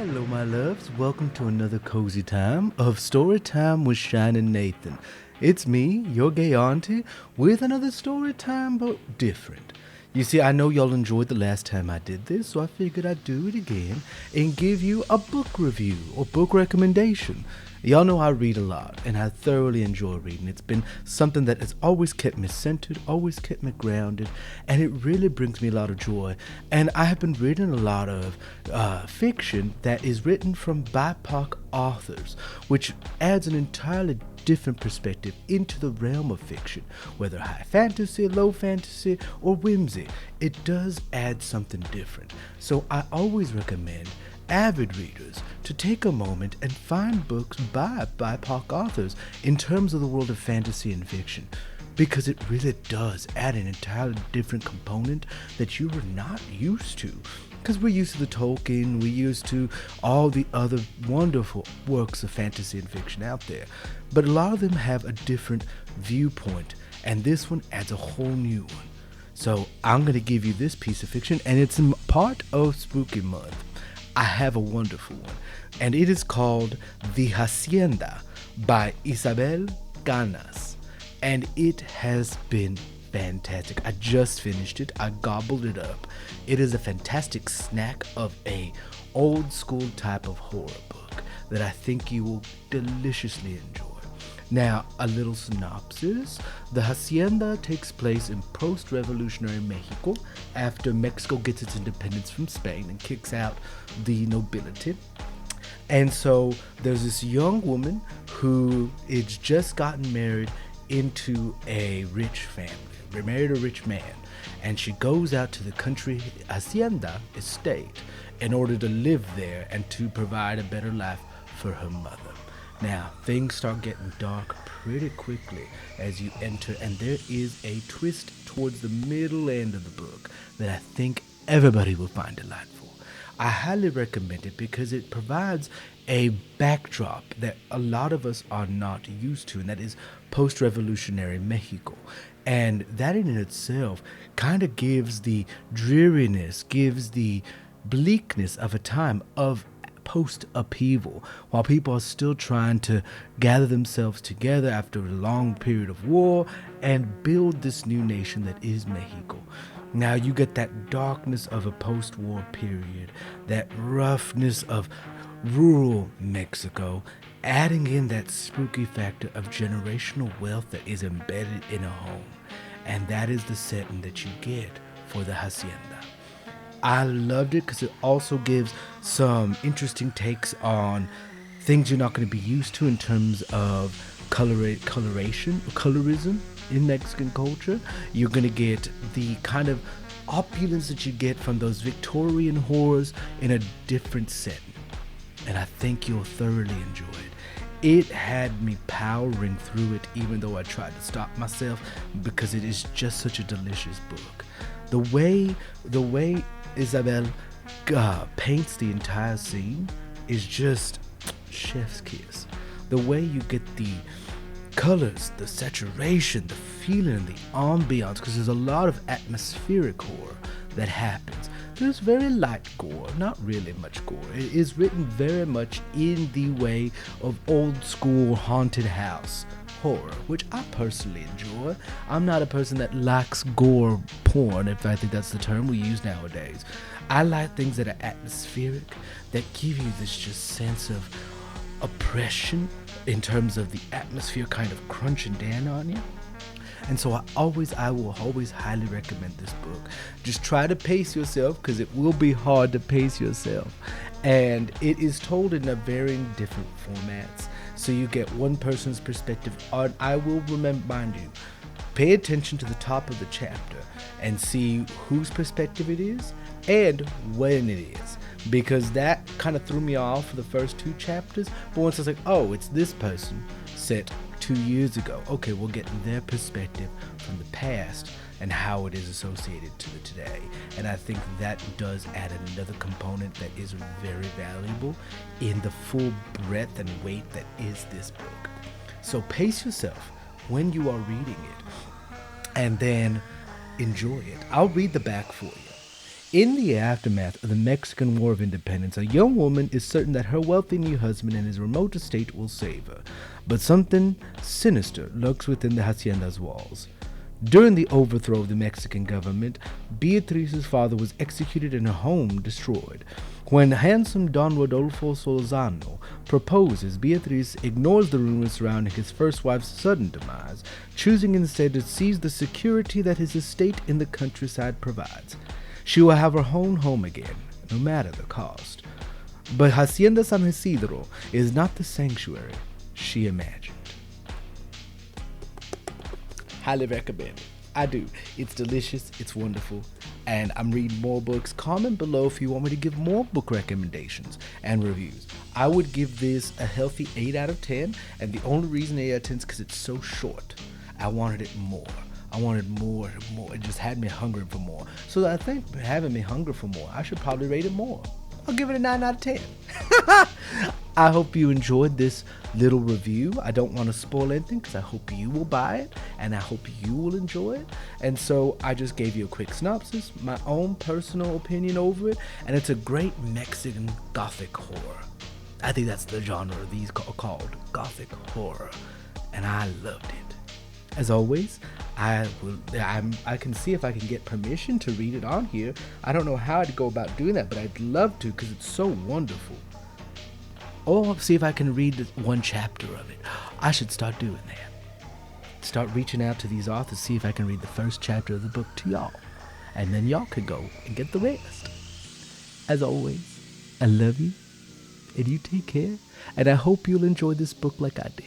Hello, my loves. Welcome to another cozy time of story time with Shine and Nathan. It's me, your gay auntie, with another story time, but different. You see, I know y'all enjoyed the last time I did this, so I figured I'd do it again and give you a book review or book recommendation. Y'all know I read a lot, and I thoroughly enjoy reading. It's been something that has always kept me centered, always kept me grounded, and it really brings me a lot of joy. And I have been reading a lot of fiction that is written from BIPOC authors, which adds an entirely different perspective into the realm of fiction, whether high fantasy, low fantasy, or whimsy. It does add something different. So I always recommend avid readers to take a moment and find books by BIPOC authors in terms of the world of fantasy and fiction, because it really does add an entirely different component that you were not used to. Because we're used to the Tolkien, we're used to all the other wonderful works of fantasy and fiction out there. But a lot of them have a different viewpoint, and this one adds a whole new one. So I'm going to give you this piece of fiction, and it's a part of Spooky Month. I have a wonderful one, and it is called The Hacienda by Isabel Canas, and it has been fantastic. I just finished it. I gobbled it up. It is a fantastic snack of a old school type of horror book that I think you will deliciously enjoy. Now, a little synopsis. The Hacienda takes place in post-revolutionary Mexico after Mexico gets its independence from Spain and kicks out the nobility. And so there's this young woman who is just gotten married into a rich family. They married a rich man. And she goes out to the country Hacienda estate in order to live there and to provide a better life for her mother. Now, things start getting dark pretty quickly as you enter, and there is a twist towards the middle end of the book that I think everybody will find delightful. I highly recommend it because it provides a backdrop that a lot of us are not used to, and that is post-revolutionary Mexico. And that in itself kind of gives the dreariness, gives the bleakness of a time of post-upheaval, while people are still trying to gather themselves together after a long period of war and build this new nation that is Mexico. Now you get that darkness of a post-war period, that roughness of rural Mexico, adding in that spooky factor of generational wealth that is embedded in a home. And that is the setting that you get for the Hacienda. I loved it because it also gives some interesting takes on things you're not going to be used to in terms of colorism in Mexican culture. You're going to get the kind of opulence that you get from those Victorian horrors in a different setting. And I think you'll thoroughly enjoy it. It had me powering through it, even though I tried to stop myself, because it is just such a delicious book. The way Isabel paints the entire scene is just chef's kiss. The way you get the colors, the saturation, the feeling, the ambiance, because there's a lot of atmospheric horror that happens. There's very light gore, not really much gore. It is written very much in the way of old school haunted house horror, which I personally enjoy. I'm not a person that likes gore porn, if I think that's the term we use nowadays. I like things that are atmospheric, that give you this just sense of oppression in terms of the atmosphere kind of crunching down on you. And so I will always highly recommend this book. Just try to pace yourself, because it will be hard to pace yourself. And it is told in a varying different formats. So you get one person's perspective on, I will mind you, pay attention to the top of the chapter and see whose perspective it is and when it is. Because that kind of threw me off for the first two chapters. But once I was like, oh, it's this person set 2 years ago. Okay, we'll get their perspective from the past and how it is associated to the today. And I think that does add another component that is very valuable in the full breadth and weight that is this book. So pace yourself when you are reading it and then enjoy it. I'll read the back for you. In the aftermath of the Mexican War of Independence, a young woman is certain that her wealthy new husband and his remote estate will save her. But something sinister lurks within the hacienda's walls. During the overthrow of the Mexican government, Beatrice's father was executed and her home destroyed. When handsome Don Rodolfo Solzano proposes, Beatrice ignores the rumors surrounding his first wife's sudden demise, choosing instead to seize the security that his estate in the countryside provides. She will have her own home again, no matter the cost. But Hacienda San Isidro is not the sanctuary she imagined. Highly recommend it. I do. It's delicious, it's wonderful, and I'm reading more books. Comment below if you want me to give more book recommendations and reviews. I would give this a healthy 8 out of 10, and the only reason 8 out of 10 is because it's so short. I wanted it more. I wanted more and more. It just had me hungry for more. So I think having me hungry for more, I should probably rate it more. I'll give it a 9 out of 10. I hope you enjoyed this little review. I don't want to spoil anything because I hope you will buy it and I hope you will enjoy it. And so I just gave you a quick synopsis, my own personal opinion over it, and it's a great Mexican Gothic horror. I think that's the genre these called Gothic horror, and I loved it. As always, I can see if I can get permission to read it on here. I don't know how I'd go about doing that, but I'd love to because it's so wonderful. Or see if I can read one chapter of it. I should start doing that. Start reaching out to these authors, see if I can read the first chapter of the book to y'all. And then y'all could go and get the rest. As always, I love you, and you take care, and I hope you'll enjoy this book like I did.